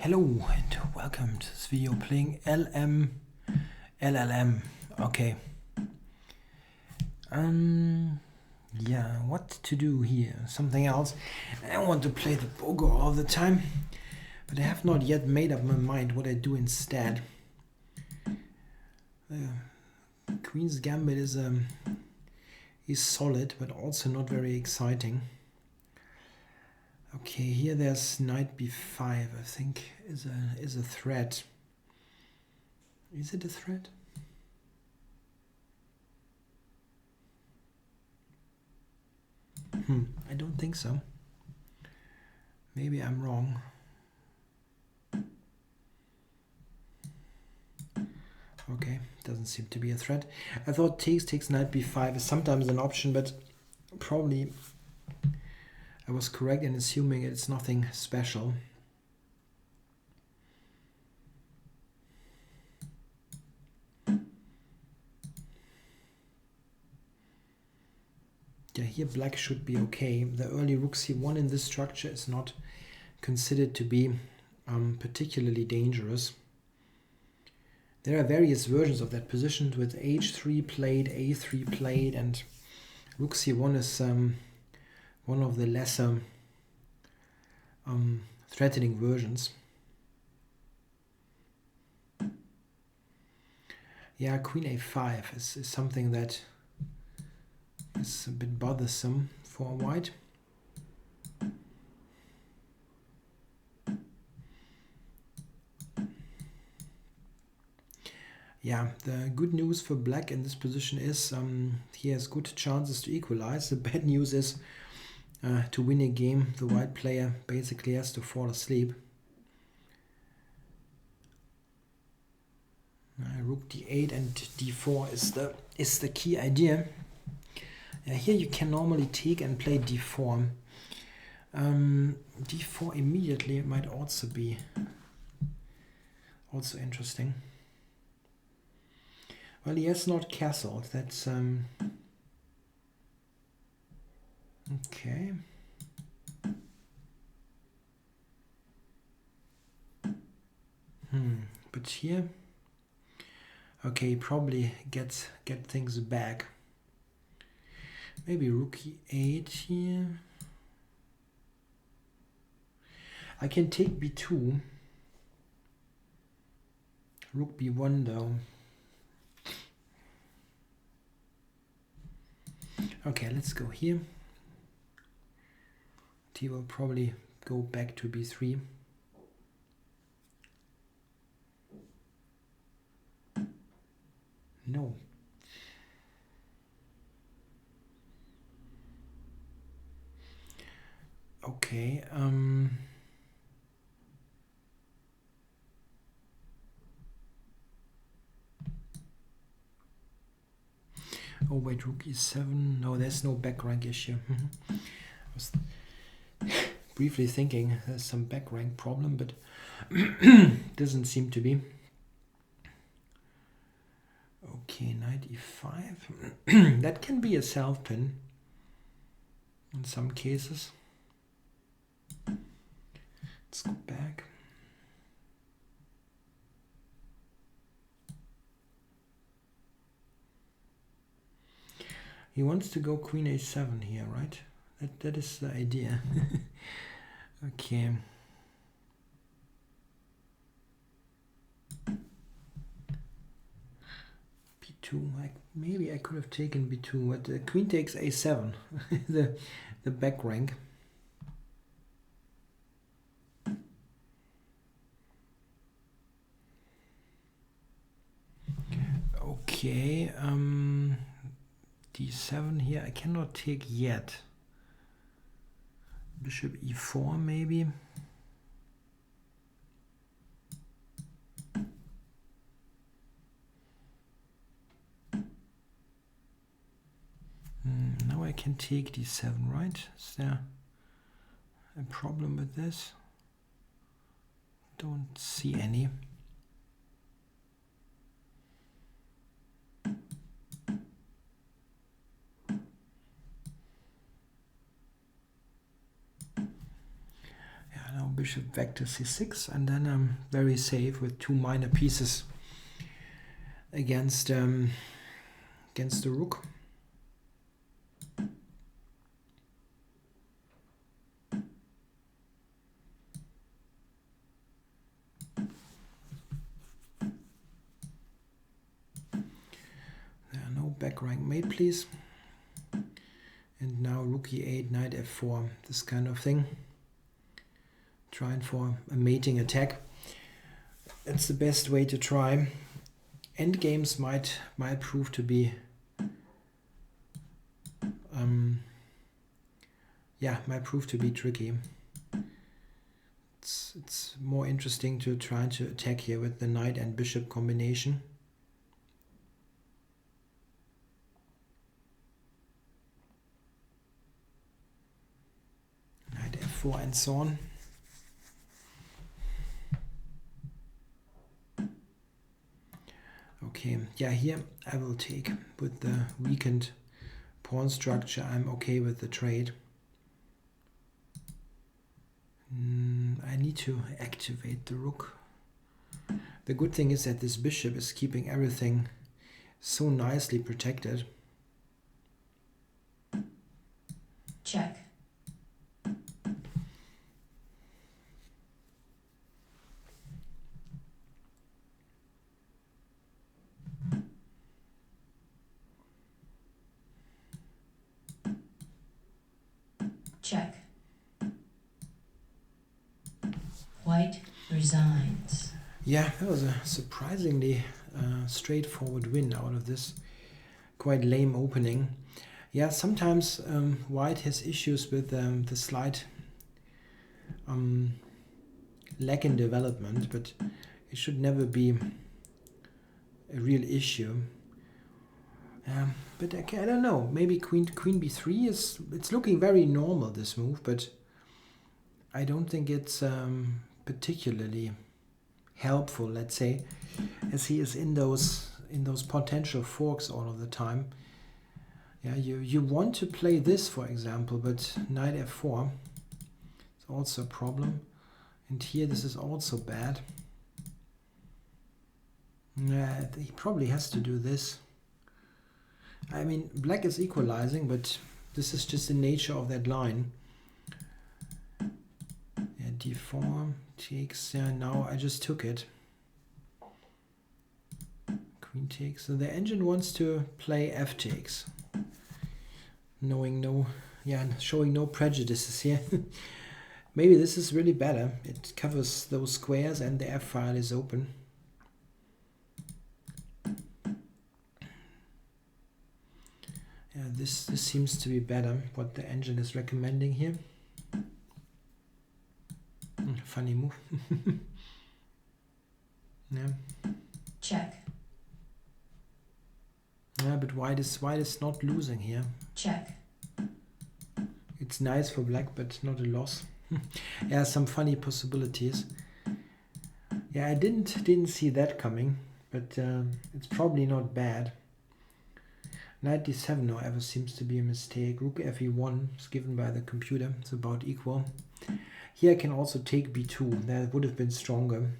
Hello and welcome to this video playing LMLLM. Okay. Yeah, what to do here? Something else. I want to play the pogo all the time, but I have not yet made up my mind what I do instead. Queen's Gambit is solid, but also not very exciting. Okay, here there's knight b5. I think is a threat. Is it a threat? I don't think so. Maybe I'm wrong. Okay, doesn't seem to be a threat. I thought takes knight b5 is sometimes an option, but probably I was correct in assuming it's nothing special. Yeah, here black should be okay. The early rook c1 in this structure is not considered to be particularly dangerous. There are various versions of that position with h3 played, a3 played, and rook c1 is one of the lesser threatening versions. Yeah, queen a5 is something that is a bit bothersome for white. Yeah, the good news for black in this position is he has good chances to equalize. The bad news is to win a game, the white player basically has to fall asleep. Rook d8 and d4 is the key idea. Here you can normally take and play d4. D4 immediately might also be interesting. Well, he has not castled. That's okay. But here, okay, he probably get things back. Maybe rook e8 here. I can take b2. Rook b1 though. Okay, let's go here. He will probably go back to b3. No. Okay, oh wait, rook e7. No, there's no back rank issue. I was briefly thinking there's some back rank problem, but doesn't seem to be. Okay, knight e5. That can be a self pin in some cases. Let's go back. He wants to go queen a7 here, right? That is the idea. Okay. b2. Maybe I could have taken b2, but queen takes a7. the back rank. Okay. d7 here. I cannot take yet. Bishop e4 maybe. Now I can take d7, right? Is there a problem with this? Don't see any. bishop back to c6, and then I'm very safe with 2 minor pieces against the rook. There are no back rank mate, please. And now rook e8, knight f4, this kind of thing. Trying for a mating attack. It's the best way to try. Endgames might prove to be might prove to be tricky. It's more interesting to try to attack here with the knight and bishop combination. Knight f4 and so on. Okay, yeah, here I will take with the weakened pawn structure. I'm okay with the trade. I need to activate the rook. The good thing is that this bishop is keeping everything so nicely protected. Check. Check. White resigns. Yeah, that was a surprisingly straightforward win out of this quite lame opening. Yeah, sometimes white has issues with the slight lack in development, but it should never be a real issue. But okay, I don't know. Maybe queen b3 it's looking very normal, this move, but I don't think it's particularly helpful, let's say, as he is in those potential forks all of the time. Yeah, you want to play this, for example, but knight f4 is also a problem, and here this is also bad. Yeah, he probably has to do this. I mean, black is equalizing, but this is just the nature of that line. Yeah, d4 takes. Yeah, now I just took it. Queen takes. So the engine wants to play f takes, showing no prejudices here. Maybe this is really better. It covers those squares and the f file is open. Yeah, this seems to be better, what the engine is recommending here. Funny move. Yeah. Check. Yeah, but white is not losing here. Check. It's nice for black, but not a loss. Yeah, some funny possibilities. Yeah, I didn't see that coming, but it's probably not bad. Knight d7, however, seems to be a mistake. Rook fe1 is given by the computer. It's about equal. Here I can also take b2. That would have been stronger.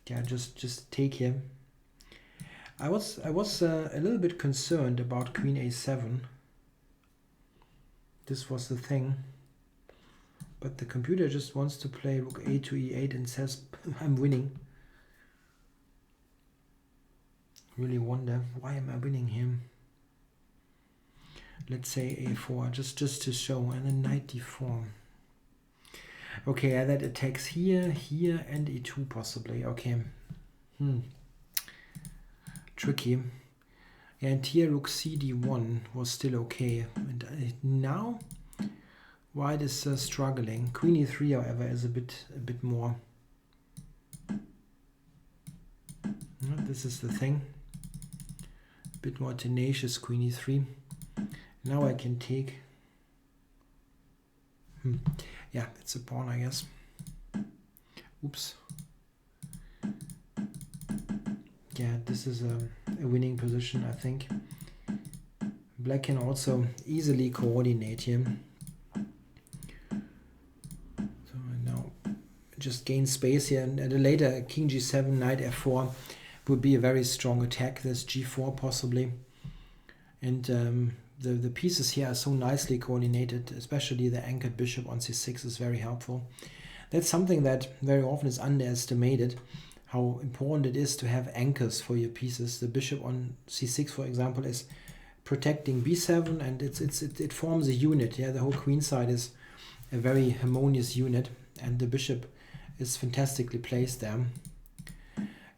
Yeah, just take here. I was a little bit concerned about queen a7. This was the thing. But the computer just wants to play rook a to e8 and says I'm winning. Really wonder, why am I winning him? Let's say a4, just to show, and then knight d4. Okay, that attacks here, here, and e2 possibly. Okay. Tricky. And here rook c d1 was still okay. And now white is struggling. Queen e3, however, is a bit more. This is the thing. A bit more tenacious, queen e3. Now I can take. Yeah, it's a pawn, I guess. Oops. Yeah, this is a winning position, I think. Black can also easily coordinate here. just gain space here, and at a later king g7, knight f4 would be a very strong attack. There's g4 possibly, and the pieces here are so nicely coordinated, especially the anchored bishop on c6 is very helpful. That's something that very often is underestimated, how important it is to have anchors for your pieces. The bishop on c6, for example, is protecting b7, and it forms a unit. Yeah, the whole queen side is a very harmonious unit, and the bishop is fantastically placed there.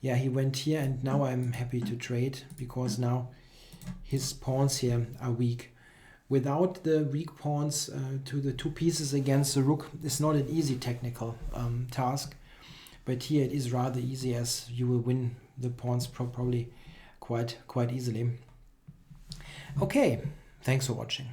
Yeah, he went here, and now I'm happy to trade because now his pawns here are weak. Without the weak pawns to the two pieces against the rook, it's not an easy technical task, but here it is rather easy, as you will win the pawns probably quite easily. Okay, thanks for watching.